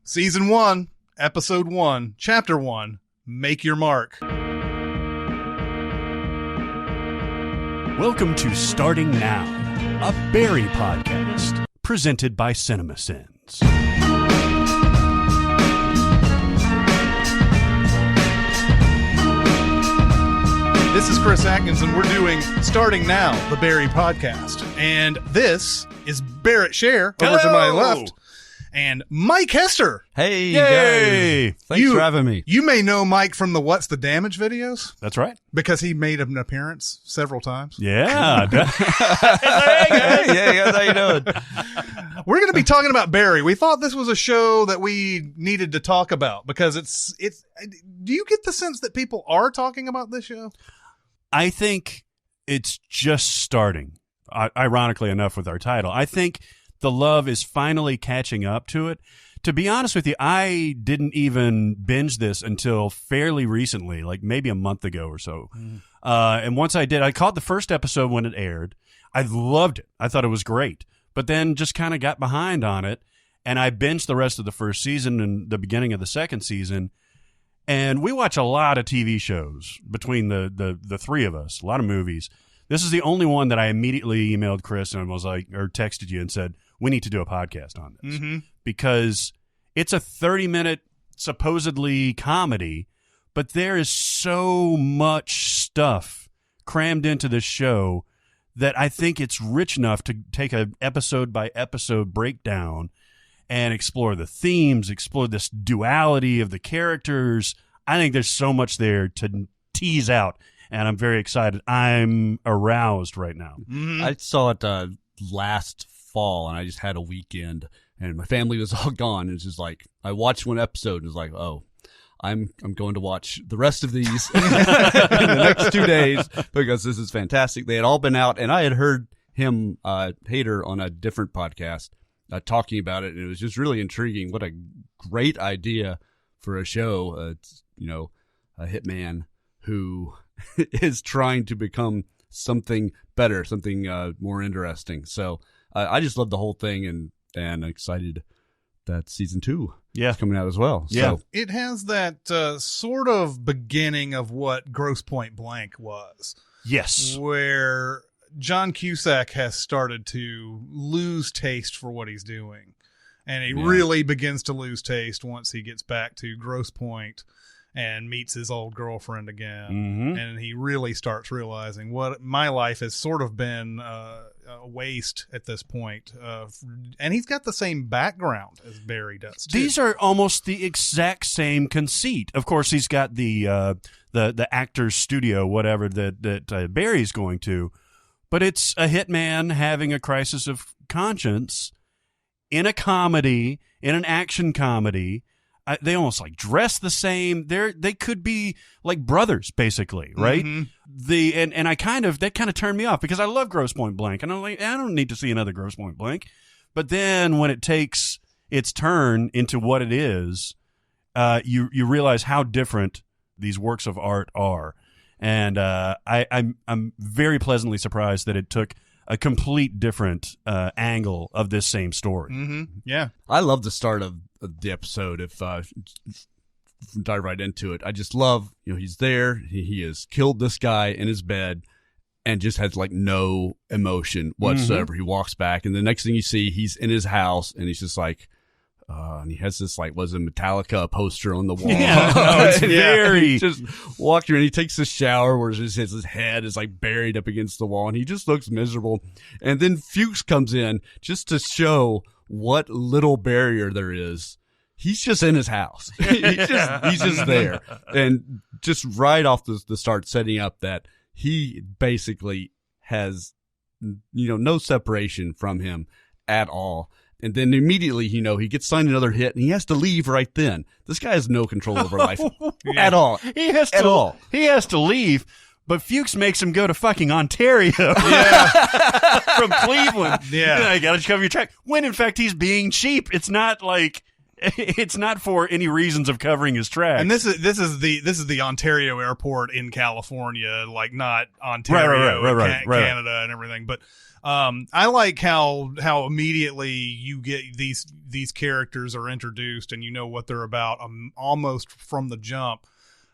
Season 1, Episode 1, Chapter 1, Make Your Mark. Welcome to Starting Now, a Barry podcast, presented by CinemaSins. This is Chris Atkins, and we're doing Starting Now, the Barry podcast. And this is Barrett Scher, over to my left, and Mike Hester. Hey, Yay! guys. Thanks for having me. You may know Mike from the What's the Damage videos, That's right. because he made an appearance several times. Yeah. Hey, guys, how you doing? We're going to be talking about Barry. We thought this was a show that we needed to talk about because it's. Do you get the sense that people are talking about this show? I think it's just starting, ironically enough, with our title. I think the love is finally catching up to it. To be honest with you, I didn't even binge this until fairly recently, like maybe a month ago or so. And once I did, I caught the first episode when it aired. I loved it. I thought it was great. But then just kind of got behind on it, and I binged the rest of the first season and the beginning of the second season. And we watch a lot of TV shows between the three of us, a lot of movies. This is the only one that I immediately emailed Chris and was like, or texted you and said, we need to do a podcast on this. Because it's a 30-minute supposedly comedy, but there is so much stuff crammed into this show that I think it's rich enough to take a episode by episode breakdown and explore the themes, explore this duality of the characters. I think there's so much there to tease out, and I'm very excited. I'm aroused right now. I saw it last fall, and I just had a weekend, and my family was all gone. It's just like I watched one episode, and it was like, oh, I'm going to watch the rest of these in the next 2 days because this is fantastic. They had all been out, and I had heard him, Hader, on a different podcast talking about it, and it was just really intriguing. What a great idea for a show. It's, a hitman who is trying to become something better, something more interesting. So I just love the whole thing, and excited that season 2 is coming out as well. Yeah. So, It has that sort of beginning of what Grosse Point Blank was. Yes. Where John Cusack has started to lose taste for what he's doing. And he really begins to lose taste once he gets back to Grosse Point and meets his old girlfriend again. And he really starts realizing what my life has sort of been a waste at this point. And he's got the same background as Barry does, too. These are almost the exact same conceit. Of course, he's got the actor's studio, whatever, that Barry's going to. But it's a hitman having a crisis of conscience in a comedy, in an action comedy. They almost like dress the same. They could be like brothers, basically, right? And that kind of turned me off because I love Grosse Point Blank, and I'm like, I don't need to see another Grosse Point Blank. But then when it takes its turn into what it is, you realize how different these works of art are. And I'm very pleasantly surprised that it took a complete different angle of this same story. Yeah. I love the start of the episode. If dive right into it, I just love, he's there. He has killed this guy in his bed and just has like no emotion whatsoever. He walks back, and the next thing you see, he's in his house, and he's just like, and he has this was a Metallica poster on the wall. Yeah, no, it's very just walking, and he takes a shower where his head is like buried up against the wall, and he just looks miserable. And then Fuchs comes in just to show what little barrier there is. He's just in his house. he's just there, and just right off the start, setting up that he basically has no separation from him at all. And then immediately, he gets signed another hit, and he has to leave right then. This guy has no control over life at all. He has to leave, but Fuchs makes him go to fucking Ontario from Cleveland. Yeah. I got to cover your track. When, in fact, he's being cheap. It's not like It's not for any reasons of covering his tracks. And this is the Ontario airport in California, like not Ontario, right. Canada and everything. But I like how immediately you get these characters are introduced and you know what they're about almost from the jump.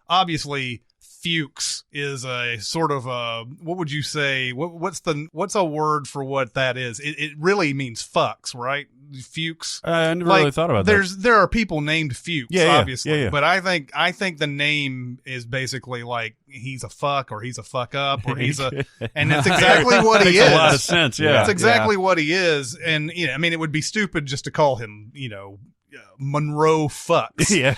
Obviously, Fuchs is a sort of a, what would you say? What's a word for what that is? It really means fucks, right? Fuchs. I never really thought about that. There are people named Fuchs, obviously, yeah. but I think the name is basically like he's a fuck or he's a fuck up or he's a, and that's exactly what he is. Makes a lot of sense. Yeah, that's exactly what he is, and I mean, it would be stupid just to call him, Monroe Fucks. Yeah.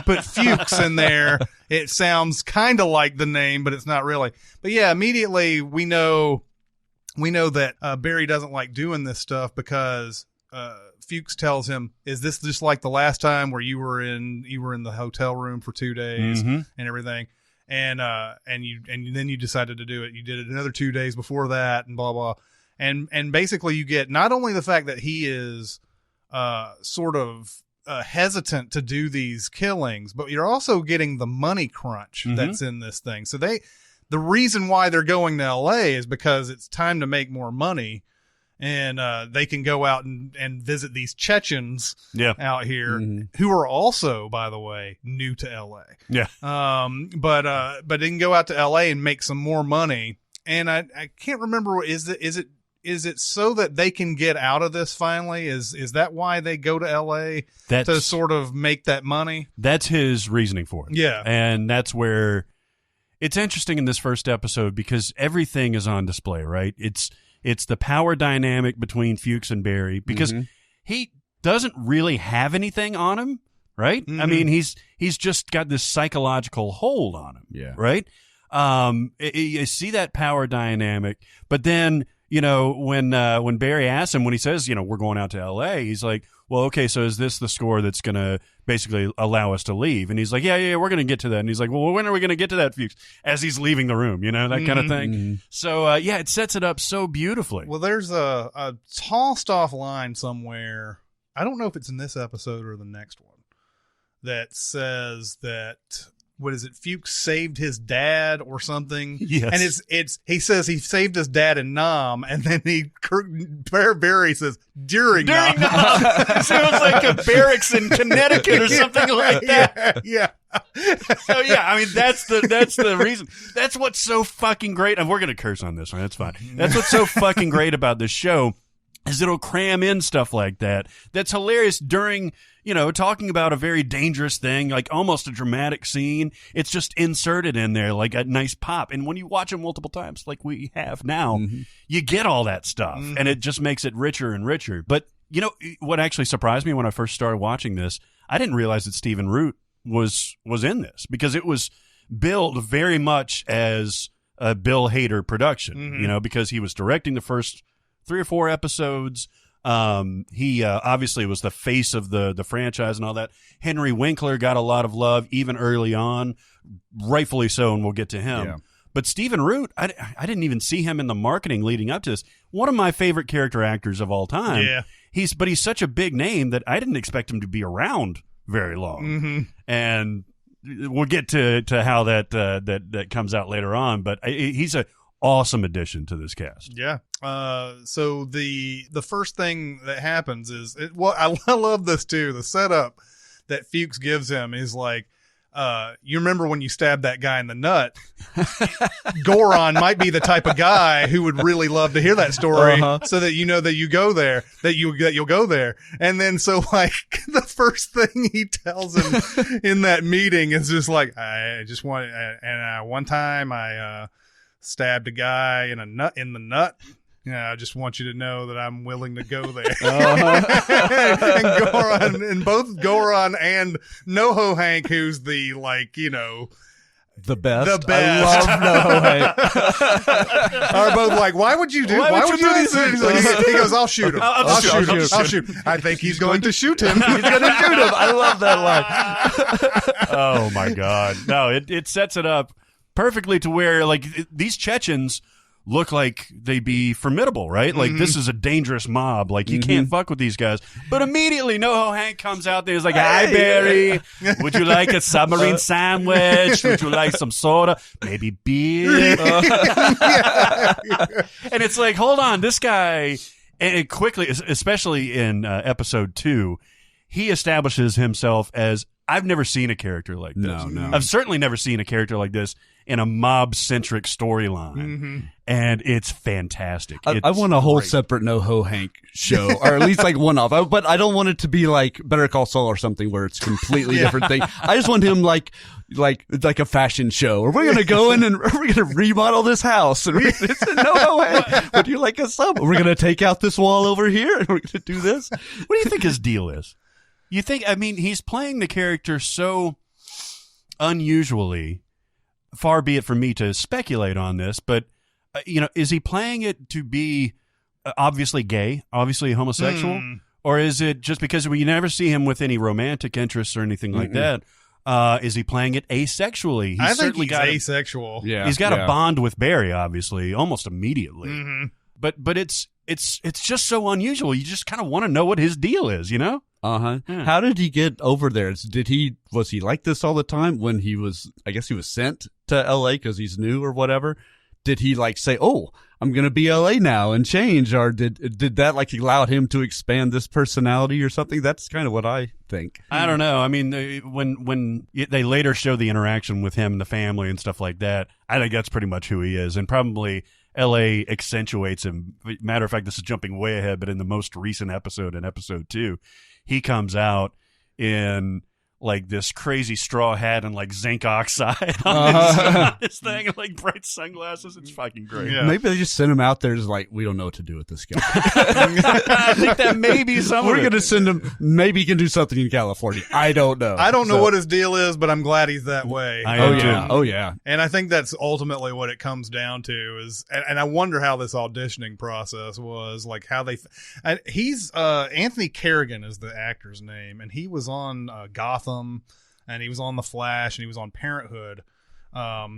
Put Fuchs in there. It sounds kind of like the name, but it's not really. But yeah, immediately we know that Barry doesn't like doing this stuff because Fuchs tells him, "Is this just like the last time where you were in the hotel room for 2 days and everything?" And then you decided to do it. You did it another 2 days before that, and blah blah. And basically, you get not only the fact that he is sort of hesitant to do these killings, but you're also getting the money crunch that's in this thing. So the reason why they're going to LA is because it's time to make more money, and they can go out and visit these Chechens out here who are also, by the way, new to LA. Yeah. But they can go out to LA and make some more money. And I can't remember, is it so that they can get out of this finally? Is that why they go to LA to sort of make that money? That's his reasoning for it. Yeah. And that's where it's interesting in this first episode because everything is on display, right? It's the power dynamic between Fuchs and Barry because he doesn't really have anything on him, right? I mean, he's just got this psychological hold on him. Yeah. Right? You see that power dynamic, but then when Barry asks him, when he says, we're going out to L.A., he's like, well, okay, so is this the score that's going to basically allow us to leave? And he's like, yeah, we're going to get to that. And he's like, well, when are we going to get to that, Fuchs? As he's leaving the room, that kind of thing. So, it sets it up so beautifully. Well, there's a tossed off line somewhere. I don't know if it's in this episode or the next one that says that, what is it? Fuchs saved his dad or something. Yes. And he says he saved his dad in Nam, and then Barry says during Nam. It sounds like a barracks in Connecticut or something like that. Yeah. So I mean that's the reason. That's what's so fucking great. And we're gonna curse on this one. That's fine. That's what's so fucking great about this show is it'll cram in stuff like that. That's hilarious during, talking about a very dangerous thing, like almost a dramatic scene. It's just inserted in there like a nice pop. And when you watch it multiple times, like we have now, you get all that stuff and it just makes it richer and richer. But what actually surprised me when I first started watching this, I didn't realize that Stephen Root was in this because it was billed very much as a Bill Hader production, because he was directing the first 3 or 4 episodes. He obviously was the face of the franchise and all that. Henry Winkler got a lot of love even early on, rightfully so, and we'll get to him. Yeah. But Stephen Root, I didn't even see him in the marketing leading up to this. One of my favorite character actors of all time. Yeah. He's such a big name that I didn't expect him to be around very long. And we'll get to how that comes out later on. But he's a awesome addition to this cast. Yeah. So the first thing that happens is I love this too. The setup that Fuchs gives him is like, you remember when you stabbed that guy in the nut? Goron might be the type of guy who would really love to hear that story, so that that you go there, that you'll go there. And then so like the first thing he tells him in that meeting is just like, I just want, and one time I stabbed a guy in the nut. I just want you to know that I'm willing to go there. And Goron, and both Goron and NoHo Hank, who's the the best. I love NoHo Hank. Are both like, why would you do this? He goes, I'll shoot him. I'll shoot him. I think he's going to shoot him. He's going to shoot him. I love that line. Oh my God. No, it sets it up perfectly to where like these Chechens look like they'd be formidable, right? Like, this is a dangerous mob. Like, you can't fuck with these guys. But immediately, NoHo Hank comes out there and is like, hi, Barry. Would you like a submarine sandwich? Would you like some soda? Maybe beer? And it's like, hold on, this guy, and it quickly, especially in episode 2, he establishes himself as, I've never seen a character like this. No. I've certainly never seen a character like this in a mob-centric storyline, and it's fantastic. I want a whole separate NoHo Hank show, or at least like one off. But I don't want it to be like Better Call Saul or something where it's completely different thing. I just want him like a fashion show, or we're gonna go in and we're gonna remodel this house, and it's a NoHo Hank. Would you like a sub? We're gonna take out this wall over here, and we're gonna do this. What do you think his deal is? You think? I mean, he's playing the character so unusually. Far be it from me to speculate on this, but is he playing it to be obviously gay, obviously homosexual, or is it just because we never see him with any romantic interests or anything like that? Is he playing it asexually? I think he's asexual. Yeah, he's got a bond with Barry, obviously, almost immediately. But it's just so unusual. You just kind of want to know what his deal is, Yeah. How did he get over there? Was he like this all the time when he was, I guess he was sent to LA because he's new or whatever? Did he like say, "Oh, I'm going to be LA now," and change, or did that like allow him to expand this personality or something? That's kind of what I think. I don't know. I mean, when they later show the interaction with him and the family and stuff like that, I think that's pretty much who he is, and probably LA accentuates him. Matter of fact, this is jumping way ahead, but in the most recent episode, in episode 2, he comes out in like this crazy straw hat and like zinc oxide on his thing, and like bright sunglasses. It's fucking great. Yeah. Maybe they just send him out there just like, we don't know what to do with this guy. I think that may be something. We're going to send him. Maybe he can do something in California. I don't know. I don't know what his deal is, but I'm glad he's that way. Oh yeah. And I think that's ultimately what it comes down to is, and I wonder how this auditioning process was, like how they, he's, Anthony Kerrigan is the actor's name, and he was on Gotham, and he was on The Flash, and he was on Parenthood.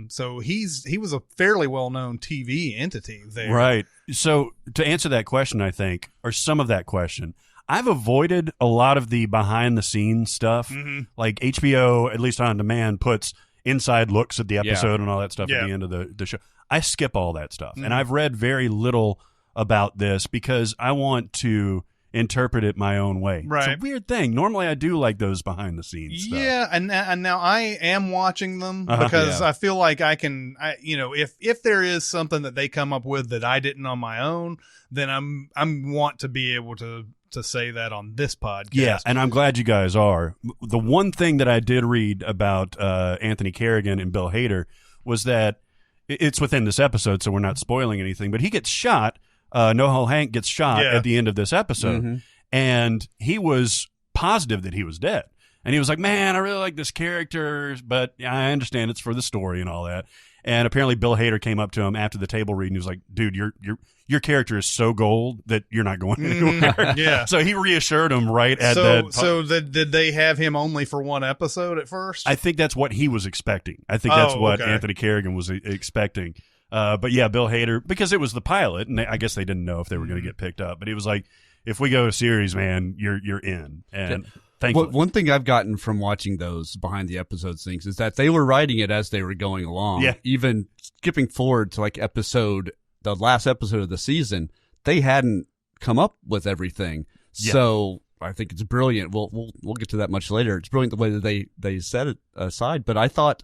So he was a fairly well-known TV entity there. Right. So to answer that question, I think, or some of that question, I've avoided a lot of the behind-the-scenes stuff. Like HBO, at least on demand, puts inside looks at the episode and all that stuff at the end of the show. I skip all that stuff. And I've read very little about this because I want to interpret it my own way. Right. It's a weird thing. Normally I do like those behind the scenes stuff. Yeah, and now I am watching them because I feel like I can, if there is something that they come up with that I didn't on my own, then I'm want to be able to say that on this podcast. Yeah, and I'm glad you guys are. The one thing that I did read about Anthony Kerrigan and Bill Hader was that it's within this episode, so we're not spoiling anything, but he gets shot. NoHo Hank gets shot at the end of this episode, and he was positive that he was dead. And he was like, "Man, I really like this character, but I understand it's for the story and all that." And apparently Bill Hader came up to him after the table read and he was like, "Dude, your character is so gold that you're not going anywhere." Yeah. So he reassured him right at that. So did they have him only for one episode at first? I think that's what he was expecting. I think that's what Anthony Kerrigan was expecting. But yeah, Bill Hader, because it was the pilot, and I guess they didn't know if they were going to get picked up. But he was like, "If we go to series, man, you're in." And thankfully, one thing I've gotten from watching those behind the episodes things is that they were writing it as they were going along. Yeah. Even skipping forward to like the last episode of the season, they hadn't come up with everything. Yeah. So I think it's brilliant. We'll get to that much later. It's brilliant the way that they set it aside. But I thought,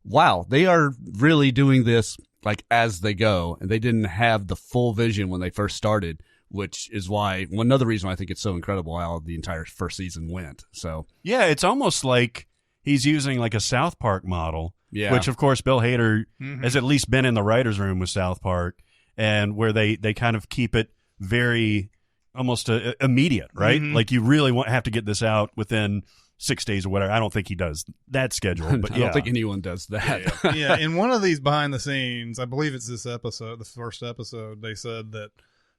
wow, they are really doing this like as they go, and they didn't have the full vision when they first started, which is why another reason why I think it's so incredible how the entire first season went. So yeah, it's almost like he's using like a South Park model, which of course Bill Hader has at least been in the writer's room with South Park, and where they kind of keep it very almost immediate, right? Like you really have to get this out within 6 days or whatever. I don't think he does that schedule, but I don't think anyone does that. Yeah, in one of these behind the scenes, I believe it's this episode, the first episode, they said that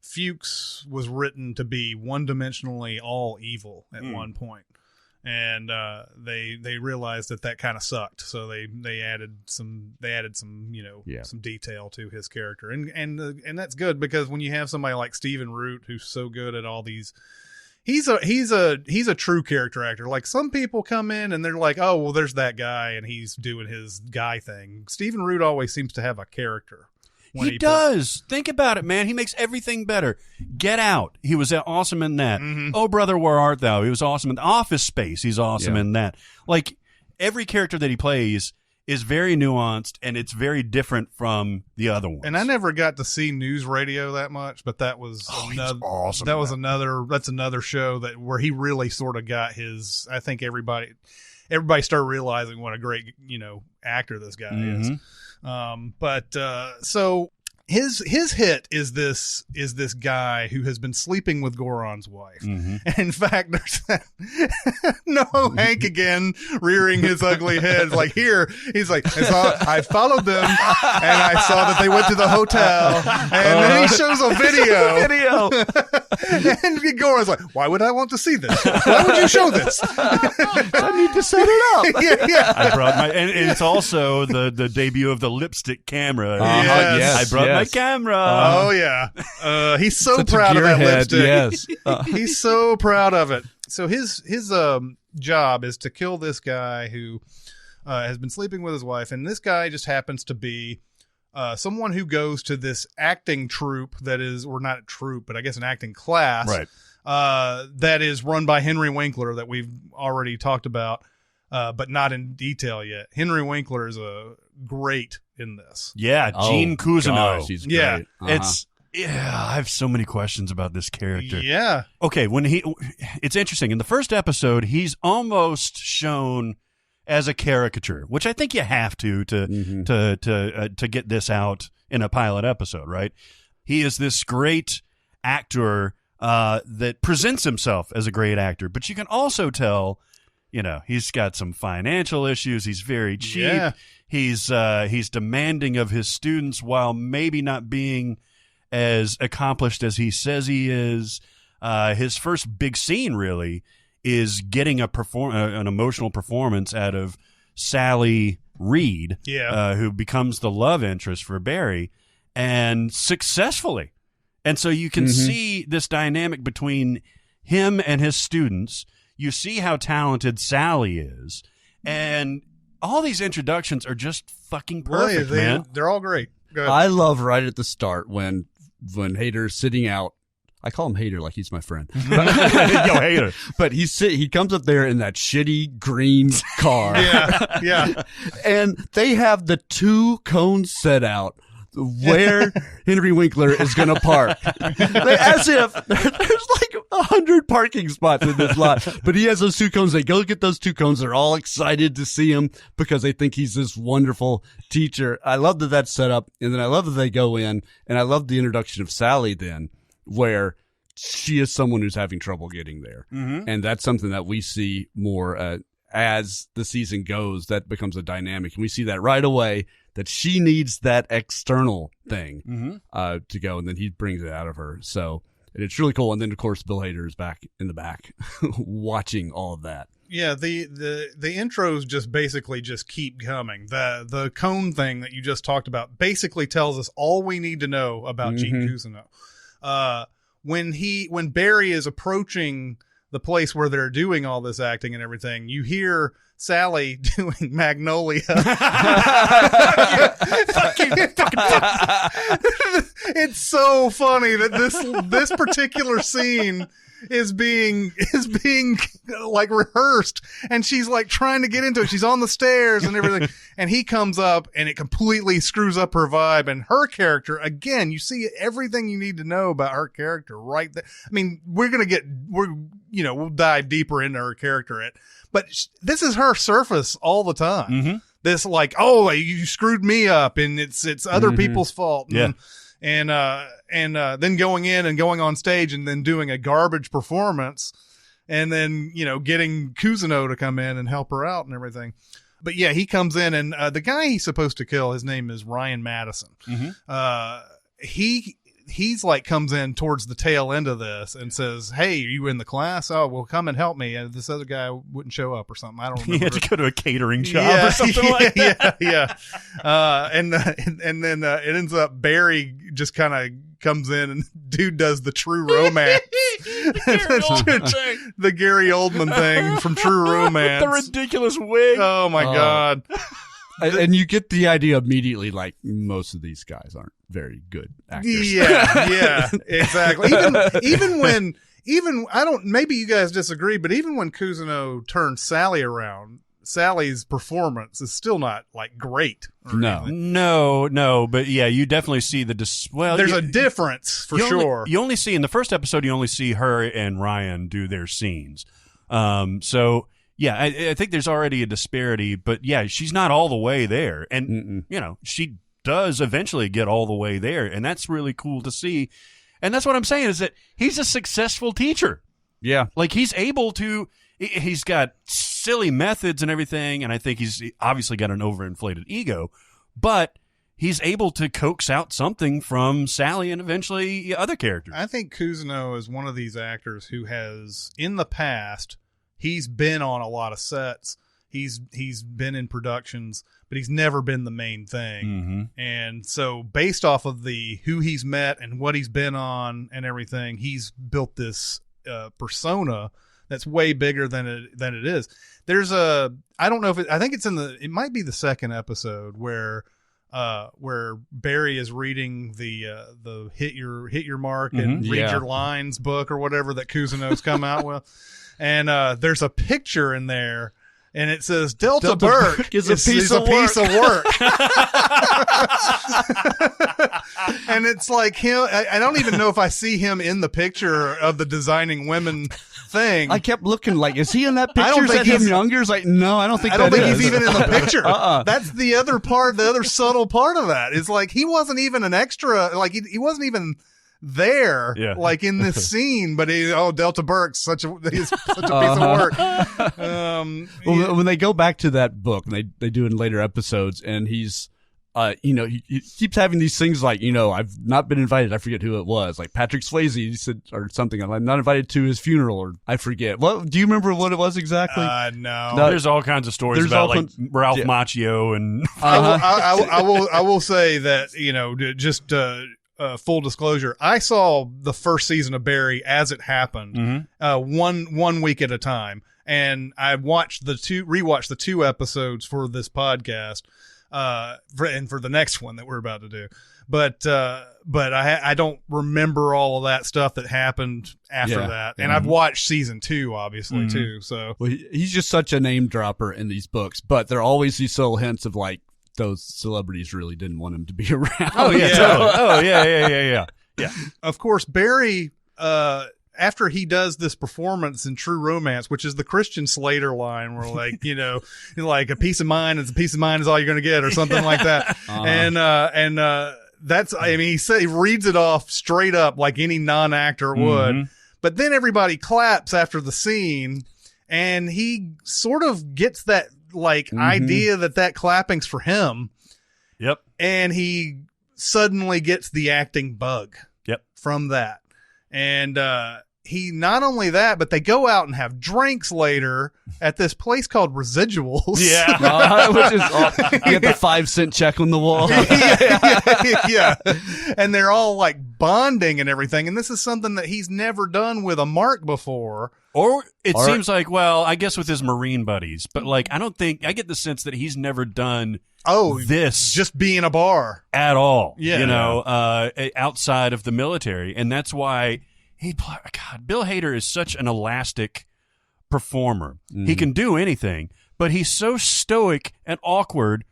Fuchs was written to be one-dimensionally all evil at one point. and they realized that kind of sucked, so they added some some detail to his character, and that's good, because when you have somebody like Stephen Root, who's so good at all these. He's a true character actor. Like, some people come in and they're like, oh, well, there's that guy and he's doing his guy thing. Stephen Root always seems to have a character. He does. Think about it, man. He makes everything better. Get Out. He was awesome in that. Mm-hmm. Oh, Brother, Where Art Thou? He was awesome in Office Space. He's awesome in that. Like, every character that he plays is very nuanced, and it's very different from the other ones. And I never got to see News Radio that much, but that was awesome. That's another show where he really sort of got his. I think everybody started realizing what a great actor this guy is. So his hit is this guy who has been sleeping with Goron's wife. And in fact, there's that NoHo Hank again rearing his ugly head. Like, here, he's like, I followed them and I saw that they went to the hotel, and then he shows a video. And Goron's like, why would I want to see this? Why would you show this? I need to set it up. Yeah. I brought and it's also the debut of the lipstick camera. Yes. I brought my camera. Oh yeah, he's so Such proud a of that gearhead, lipstick. Yes, He's so proud of it. So his job is to kill this guy who has been sleeping with his wife, and this guy just happens to be someone who goes to this acting troupe that is, or not a troupe, but I guess an acting class, Right. That is run by Henry Winkler, that we've already talked about, but not in detail yet. Henry Winkler is great in this. Yeah, Gene Cousineau. Gosh, he's great. Yeah. I have so many questions about this character. Yeah. Okay, it's interesting. In the first episode, he's almost shown as a caricature, which I think you have to get this out in a pilot episode, right? He is this great actor that presents himself as a great actor, but you can also tell, he's got some financial issues. He's very cheap. Yeah. He's demanding of his students while maybe not being as accomplished as he says he is. His first big scene really is getting an emotional performance out of Sally Reed, who becomes the love interest for Barry, and successfully. And so you can see this dynamic between him and his students. You see how talented Sally is, and all these introductions are just fucking perfect, man. They're all great. Go ahead. I love right at the start when Hader's sitting out. I call him Hader like he's my friend. Yo, Hader. But he comes up there in that shitty green car. Yeah. And they have the 2 cones set out where Henry Winkler is going to park. As if there's like 100 parking spots in this lot. But he has those 2 cones. They go get those 2 cones. They're all excited to see him because they think he's this wonderful teacher. I love that that's set up. And then I love that they go in. And I love the introduction of Sally then, where she is someone who's having trouble getting there. And that's something that we see more as the season goes. That becomes a dynamic. And we see that right away, that she needs that external thing to go, and then he brings it out of her. So it's really cool. And then, of course, Bill Hader is back in the back watching all of that. Yeah, the intros just basically just keep coming. The cone thing that you just talked about basically tells us all we need to know about Gene Cousineau. When Barry is approaching the place where they're doing all this acting and everything, you hear Sally doing Magnolia. It's so funny that this particular scene is being like rehearsed, and she's like trying to get into it. She's on the stairs and everything, and he comes up and it completely screws up her vibe. And her character, again, you see everything you need to know about her character right there. I mean, we'll dive deeper into her character, but this is her surface all the time. This like, oh, you screwed me up, and it's other people's fault. And then going in and going on stage and then doing a garbage performance, and then getting Cousineau to come in and help her out and everything. But yeah, he comes in, and the guy he's supposed to kill, his name is Ryan Madison. he's like comes in towards the tail end of this and says, "Hey, are you in the class? Oh, well, come and help me." And this other guy wouldn't show up or something. I don't remember. He had to go to a catering job or something like that. And then it ends up Barry just kind of comes in and dude does the True Romance. The Gary Oldman thing from True Romance. The ridiculous wig. Oh my God. And you get the idea immediately, like most of these guys aren't very good actors. Yeah, exactly. Even I don't, maybe you guys disagree, but even when Cousineau turned Sally around, Sally's performance is still not like great. No, but yeah, you definitely see the there's a difference for sure. You only see in the first episode, you only see her and Ryan do their scenes. So yeah, I think there's already a disparity, but yeah, she's not all the way there, and you know, she does eventually get all the way there, and that's really cool to see. And that's what I'm saying is that he's a successful teacher. Yeah, like he's able to. He's got silly methods and everything, and I think he's obviously got an overinflated ego, but he's able to coax out something from Sally and eventually other characters. I think Cousineau is one of these actors who has, in the past, he's been on a lot of sets. He's been in productions, but he's never been the main thing. Mm-hmm. And so based off of who he's met and what he's been on and everything, he's built this persona that's way bigger than it is. There's I don't know if I think it's it might be the second episode where Barry is reading the hit your mark and read your lines book or whatever that Cousineau's come out with. And there's a picture in there and it says Delta Burke is a piece of work. And it's like him. I don't even know if I see him in the picture of the designing women thing. I kept looking like, is he in that picture? I don't think he's him younger. It's like, no, I don't think he's even in the picture. That's the other part, the other subtle part of that is like he wasn't even an extra. Like he wasn't even there, like in this scene. But Delta Burke's such a piece of work. Well, when they go back to that book, and they do it in later episodes, and he's. He keeps having these things like, I've not been invited. I forget who it was. Like Patrick Swayze, he said, or something. I'm not invited to his funeral, or I forget. What do you remember what it was exactly? No. There's all kinds of stories about like Ralph Macchio and. I will say that just full disclosure, I saw the first season of Barry as it happened, one week at a time, and I rewatched the two episodes for this podcast. And for the next one that we're about to do, but I don't remember all of that stuff that happened after that, and I've watched season 2 obviously too. So he's just such a name dropper in these books, but there are always these subtle hints of like those celebrities really didn't want him to be around. Oh yeah, totally. Oh yeah. Of course, Barry. After he does this performance in True Romance, which is the Christian Slater line where like, like a piece of mind is all you're going to get or something like that. And that's, I mean, he reads it off straight up like any non-actor would, but then everybody claps after the scene and he sort of gets that like idea that clapping's for him. Yep. And he suddenly gets the acting bug. Yep. From that. And he not only that, but they go out and have drinks later at this place called Residuals. Yeah, which is you get the 5-cent check on the wall. yeah, and they're all like bonding and everything. And this is something that he's never done with a Mark before. Or it seems like, well, I guess with his Marine buddies, but like I get the sense that he's never done. This just be in a bar at all, yeah. Outside of the military. And that's why Bill Hader is such an elastic performer. He can do anything, but he's so stoic and awkward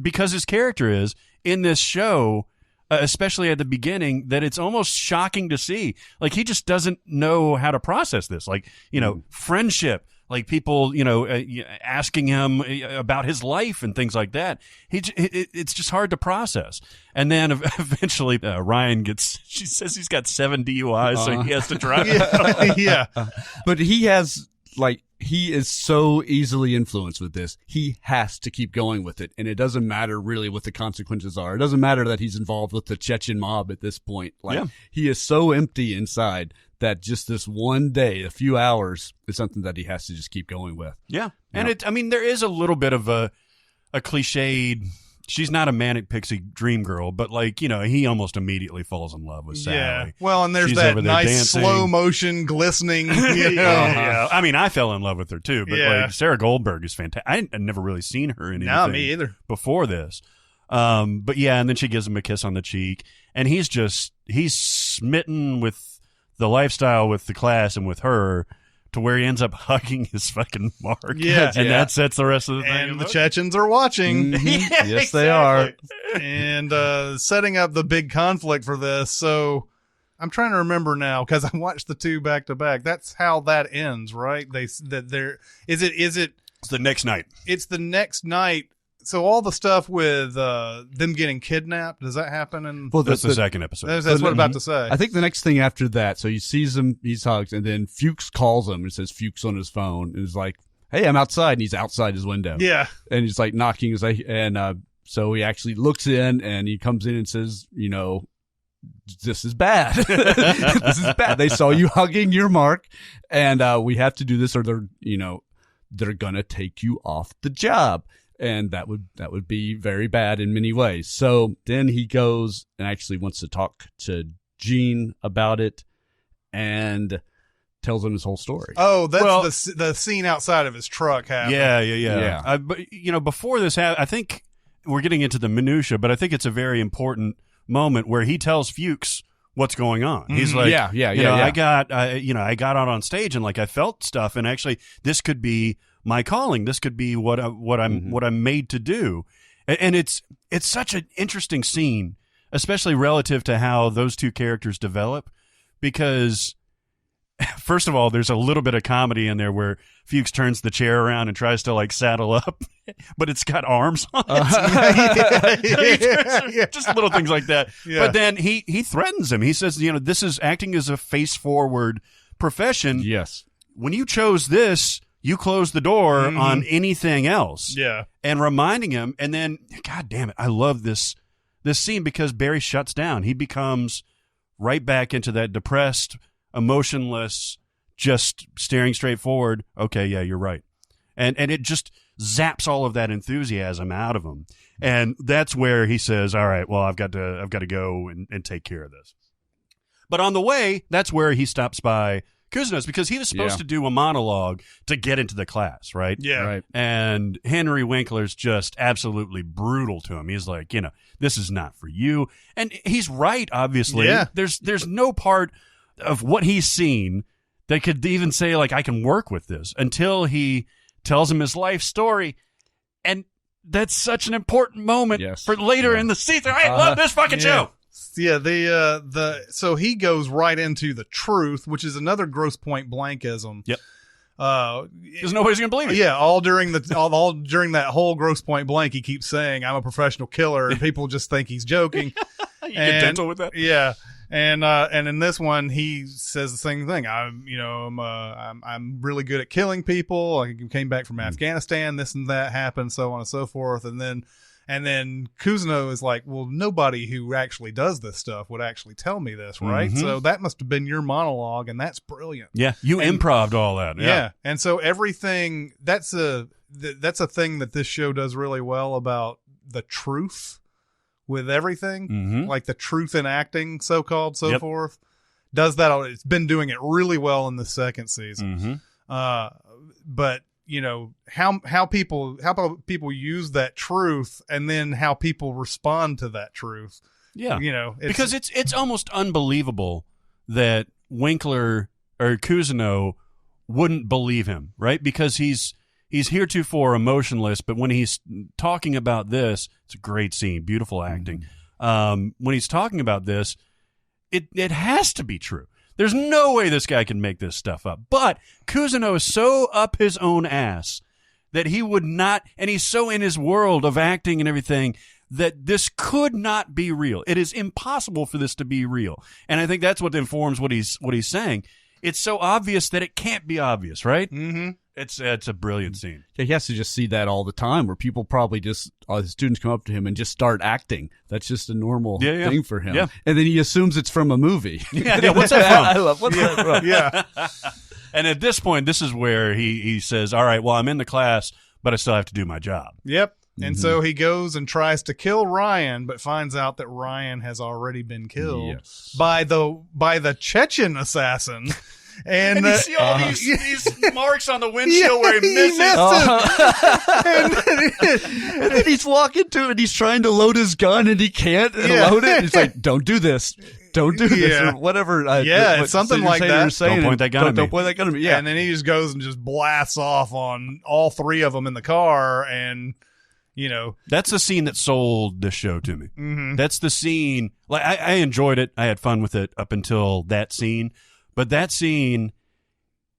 because his character is in this show, especially at the beginning, that it's almost shocking to see. Like he just doesn't know how to process this. Like, friendship. Like people, asking him about his life and things like that. It's just hard to process. And then eventually Ryan she says he's got 7 DUIs, so he has to drive. Yeah. But he has, like, he is so easily influenced with this. He has to keep going with it. And it doesn't matter really what the consequences are. It doesn't matter that he's involved with the Chechen mob at this point. Like, he is so empty inside that just this one day, a few hours, is something that he has to just keep going with. Yeah. And there is a little bit of a cliched, she's not a manic pixie dream girl, but he almost immediately falls in love with Sally. Yeah. Well, and there's She's that over there nice dancing. slow motion glistening, Yeah. I mean, I fell in love with her too, but Sarah Goldberg is fantastic. I had never really seen her in anything. No, me either. Before this. But yeah, and then she gives him a kiss on the cheek, and he's smitten with the lifestyle, with the class, and with her, to where he ends up hugging his fucking Mark. Yeah. And that sets the rest of the thing. And the Chechens are watching. Mm-hmm. Yes, they are. And setting up the big conflict for this. So I'm trying to remember now, because I watched the two back to back. That's how that ends, right? Is it It's the next night. It's the next night. So all the stuff with them getting kidnapped, does that happen? Well, that's the second episode. That's what I'm about to say. I think the next thing after that, so he sees him, he hugs, and then Fuchs calls him and says Fuchs on his phone, and is like, "Hey, I'm outside," and he's outside his window. Yeah. And he's like knocking, so he actually looks in, and he comes in and says, "This is bad. This is bad. They saw you hugging your Mark, and we have to do this, or they're gonna take you off the job." And that would be very bad in many ways. So then he goes and actually wants to talk to Gene about it, and tells him his whole story. Oh, that's the scene outside of his truck happened. Yeah. But before this happened, I think we're getting into the minutia, but I think it's a very important moment where he tells Fuchs what's going on. He's like, I got out on stage, and I felt stuff, and actually this could be my calling. This could be what I'm made to do. And it's such an interesting scene, especially relative to how those two characters develop, because first of all, there's a little bit of comedy in there where Fuchs turns the chair around and tries to saddle up, but it's got arms on it. Just little things like that. Yeah. But then he threatens him. He says, this is acting as a face forward profession. Yes. When you chose this, you close the door on anything else. Yeah. And reminding him, and then, God damn it, I love this scene because Barry shuts down. He becomes right back into that depressed, emotionless, just staring straight forward. Okay, yeah, you're right. And it just zaps all of that enthusiasm out of him. And that's where he says, all right, well, I've got to go and take care of this. But on the way, that's where he stops by Kuzna's, because he was supposed to do a monologue to get into the class, right? Yeah. Right. And Henry Winkler's just absolutely brutal to him. He's like, this is not for you. And he's right, obviously. Yeah. There's no part of what he's seen that could even say, I can work with this, until he tells him his life story. And that's such an important moment for later in the season. I love this fucking show. Yeah, so he goes right into the truth, which is another Grosse Pointe Blankism. Yep. Because nobody's gonna believe it. Yeah, all during that whole Grosse Pointe Blank, he keeps saying, "I'm a professional killer," and people just think he's joking. You get dental with that. Yeah, and in this one, he says the same thing. I'm really good at killing people. I came back from Afghanistan. This and that happened, so on and so forth, and then Kuzno is like, well, nobody who actually does this stuff would actually tell me this, right? Mm-hmm. So that must have been your monologue, and that's brilliant. Yeah, improv'd all that. Yeah, and so everything, that's a thing that this show does really well about the truth with everything, like the truth in acting, so-called, so forth. Does that, it's been doing it really well in the second season. But how people use that truth, and then how people respond to that truth. Yeah, because it's almost unbelievable that Winkler or Cousineau wouldn't believe him, right? Because he's heretofore emotionless, but when he's talking about this, it's a great scene, beautiful acting. When he's talking about this, it has to be true. There's no way this guy can make this stuff up. But Cousineau is so up his own ass that he would not, and he's so in his world of acting and everything, that this could not be real. It is impossible for this to be real. And I think that's what informs what he's saying. It's so obvious that it can't be obvious, right? Mm-hmm. It's a brilliant scene. Yeah, he has to just see that all the time, where people probably just students come up to him and just start acting. That's just a normal thing for him. Yeah. And then he assumes it's from a movie. Yeah, what's that from? I love what's that from? Yeah. And at this point, this is where he says, all right, well, I'm in the class, but I still have to do my job. Yep. And so he goes and tries to kill Ryan, but finds out that Ryan has already been killed by the Chechen assassin. And you see all these marks on the windshield where he misses. And then he's walking to it, and he's trying to load his gun, and he can't load it. And he's like, don't do this. Don't do this, or whatever. It's something like that. Don't point that gun at me. Don't point that gun at me. Yeah. And then he just goes and just blasts off on all three of them in the car, and that's the scene that sold this show to me. Mm-hmm. That's the scene. Like I enjoyed it. I had fun with it up until that scene. But that scene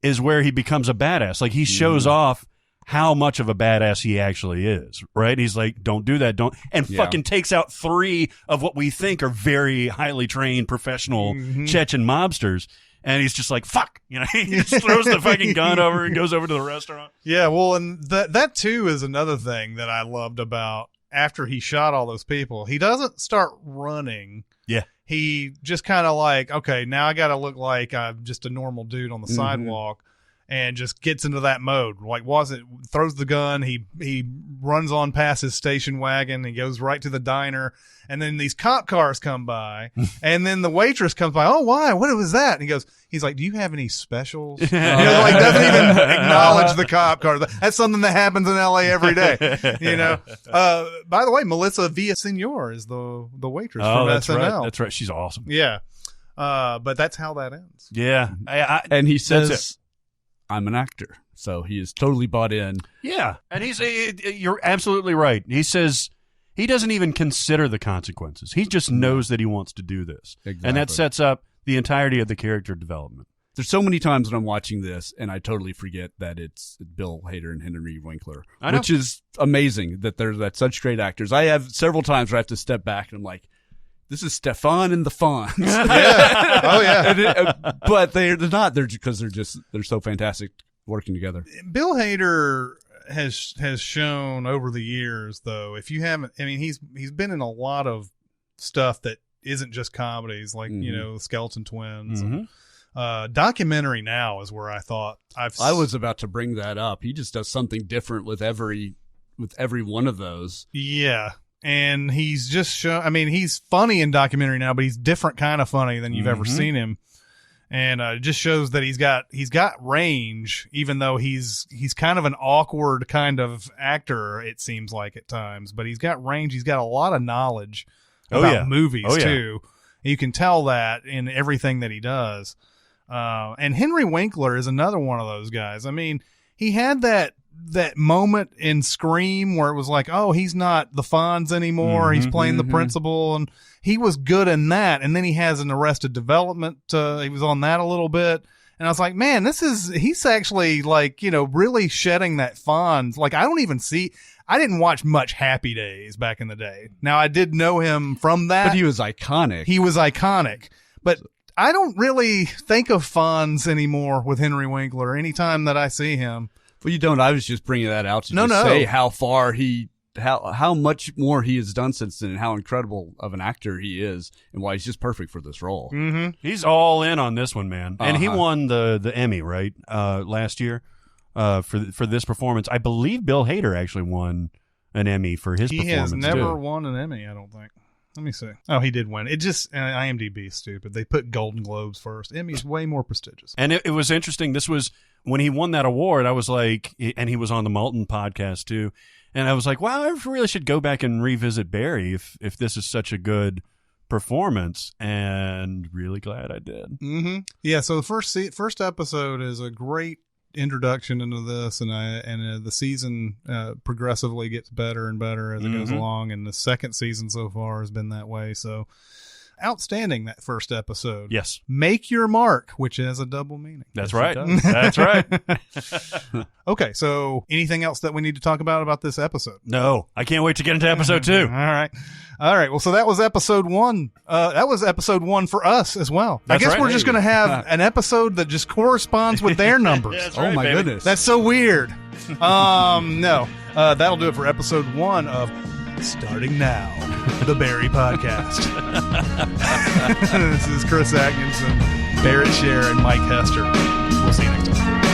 is where he becomes a badass. Like he shows off how much of a badass he actually is, right? He's like, don't do that, and fucking takes out 3 of what we think are very highly trained professional Chechen mobsters. And he's just like, fuck, he just throws the fucking gun over and goes over to the restaurant. Yeah, well, and that too is another thing that I loved about after he shot all those people. He doesn't start running. Yeah. He just kind of like, okay, now I got to look like I'm just a normal dude on the sidewalk, and just gets into that mode. Like, throws the gun. He runs on past his station wagon. He goes right to the diner, and then these cop cars come by, and then the waitress comes by. Oh, why? What was that? And he's like, do you have any specials? Doesn't even acknowledge the cop car. That's something that happens in LA every day. By the way, Melissa Villaseñor is the waitress from SNL. Right. That's right. She's awesome. Yeah. But that's how that ends. Yeah. And he says, I'm an actor. So he is totally bought in. Yeah. And you're absolutely right. He says he doesn't even consider the consequences. He just knows that he wants to do this. Exactly. And that sets up the entirety of the character development. There's so many times when I'm watching this and I totally forget that it's Bill Hader and Henry Winkler, which is amazing that's such great actors. I have several times where I have to step back and I'm like, this is Stefan and the Fonz. Yeah. Oh yeah. But they're not. They're so fantastic working together. Bill Hader has shown over the years, though, if you haven't, I mean, he's been in a lot of stuff that isn't just comedies, like Skeleton Twins. And, documentary now is where I thought I was about to bring that up. He just does something different with every one of those. Yeah. And he's just shown, I mean, he's funny in documentary now, but he's different kind of funny than you've ever seen him. And it just shows that he's got range, even though he's kind of an awkward kind of actor, it seems like at times. But he's got range. He's got a lot of knowledge about movies, too. You can tell that in everything that he does. And Henry Winkler is another one of those guys. I mean, he had that moment in Scream where it was like, oh, he's not the Fonz anymore. He's playing the principal, and he was good in that. And then he has an Arrested Development. He was on that a little bit. And I was like, man, he's actually like, really shedding that Fonz. Like, I didn't watch much Happy Days back in the day. Now, I did know him from that. But he was iconic. But I don't really think of Fonz anymore with Henry Winkler anytime that I see him. Well, you don't. I was just bringing that out to say how far how much more he has done since then, and how incredible of an actor he is, and why he's just perfect for this role. Mm-hmm. He's all in on this one, man. And he won the Emmy, right, last year for this performance. I believe Bill Hader actually won an Emmy for his performance. He has never won an Emmy, I don't think. Let me see. Oh, he did win. It just, IMDb is stupid. They put Golden Globes first. Emmy's way more prestigious. And it was interesting. This was, when he won that award, I was like, and he was on the Malton podcast too. And I was like, wow, I really should go back and revisit Barry if this is such a good performance. And really glad I did. Mm-hmm. Yeah. So the first episode is a great introduction into this, and the season progressively gets better and better as it goes along, and the second season so far has been that way. So outstanding, that first episode. Yes. Make your mark, which has a double meaning. That's right. That's right. Okay, so anything else that we need to talk about this episode? No, I can't wait to get into episode 2. All right. All right. Well, so that was episode 1. That was episode 1 for us as well. That's I guess right. we're just going to have an episode that just corresponds with their numbers. That's Oh right, my baby. goodness. That's so weird. No. That'll do it for episode 1 of Starting Now, the Barry Podcast. This is Chris Atkinson, Barrett Scher, and Mike Hester. We'll see you next time.